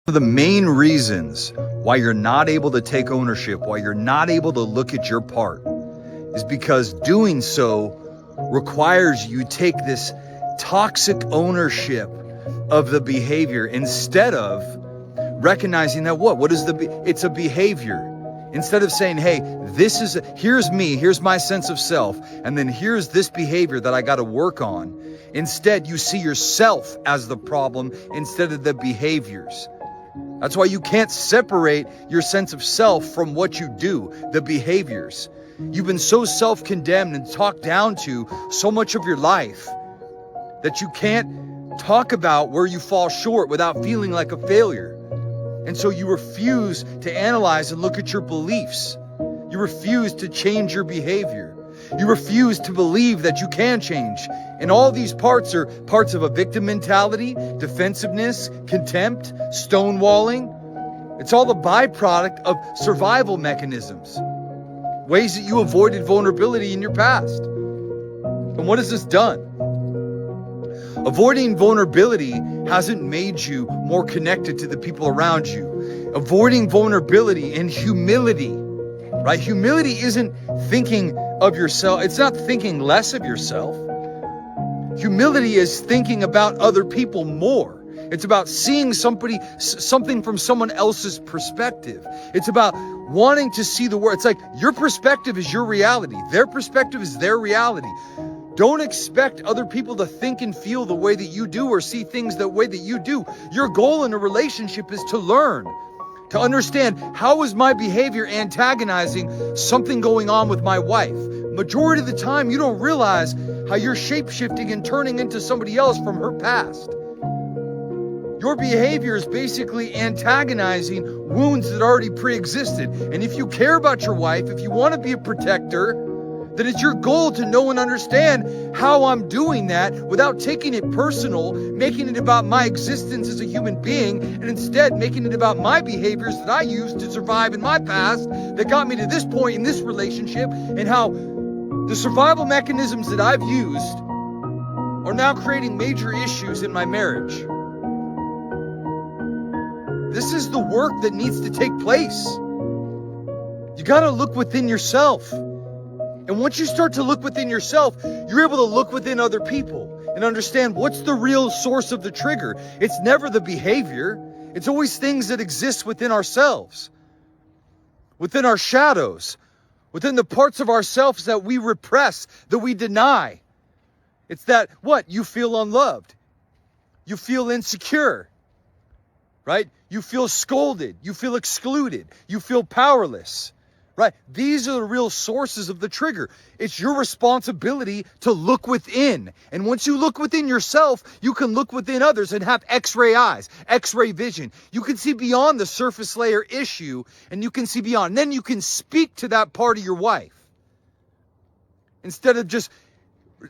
One of the main reasons why you're not able to take ownership, why you're not able to look at your part, is because doing so requires you take this toxic ownership of the behavior instead of recognizing that it's a behavior. Instead of saying, hey, here's me, here's my sense of self, and then here's this behavior that I got to work on. Instead, you see yourself as the problem instead of the behaviors. That's why you can't separate your sense of self from what you do, the behaviors. You've been so self-condemned and talked down to so much of your life that you can't talk about where you fall short without feeling like a failure. And so you refuse to analyze and look at your beliefs. You refuse to change your behavior. You refuse to believe that you can change. And all these parts are parts of a victim mentality, defensiveness, contempt, stonewalling. It's all the byproduct of survival mechanisms, ways that you avoided vulnerability in your past. And what has this done? Avoiding vulnerability hasn't made you more connected to the people around you. Avoiding vulnerability and humility, right? Humility isn't thinking of yourself. It's not thinking less of yourself. Humility is thinking about other people more. It's about seeing something from someone else's perspective. It's about wanting to see the world. It's like your perspective is your reality. Their perspective is their reality. Don't expect other people to think and feel the way that you do or see things the way that you do. Your goal in a relationship is to learn, to understand, how is my behavior antagonizing something going on with my wife? Majority of the time, you don't realize how you're shape-shifting and turning into somebody else from her past. Your behavior is basically antagonizing wounds that already pre-existed. And if you care about your wife, if you want to be a protector, then it's your goal to know and understand how I'm doing that without taking it personal, making it about my existence as a human being, and instead making it about my behaviors that I used to survive in my past that got me to this point in this relationship, and how the survival mechanisms that I've used are now creating major issues in my marriage. This is the work that needs to take place. You got to look within yourself. And once you start to look within yourself, you're able to look within other people and understand what's the real source of the trigger. It's never the behavior. It's always things that exist within ourselves, within our shadows, within the parts of ourselves that we repress, that we deny. It's that, you feel unloved. You feel insecure, right? You feel scolded. You feel excluded. You feel powerless. Right? These are the real sources of the trigger. It's your responsibility to look within. And once you look within yourself, you can look within others and have X-ray eyes, X-ray vision. You can see beyond the surface layer issue, and you can see beyond. And then you can speak to that part of your wife. Instead of just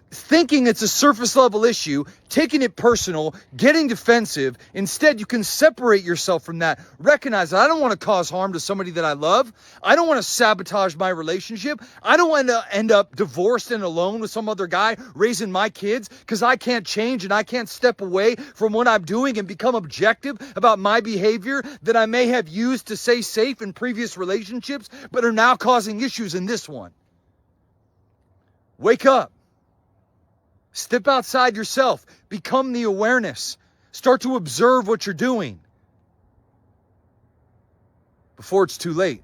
thinking it's a surface level issue, taking it personal, getting defensive. Instead, you can separate yourself from that. Recognize that I don't want to cause harm to somebody that I love. I don't want to sabotage my relationship. I don't want to end up divorced and alone with some other guy raising my kids because I can't change and I can't step away from what I'm doing and become objective about my behavior that I may have used to stay safe in previous relationships, but are now causing issues in this one. Wake up. Step outside yourself. Become the awareness. Start to observe what you're doing before it's too late.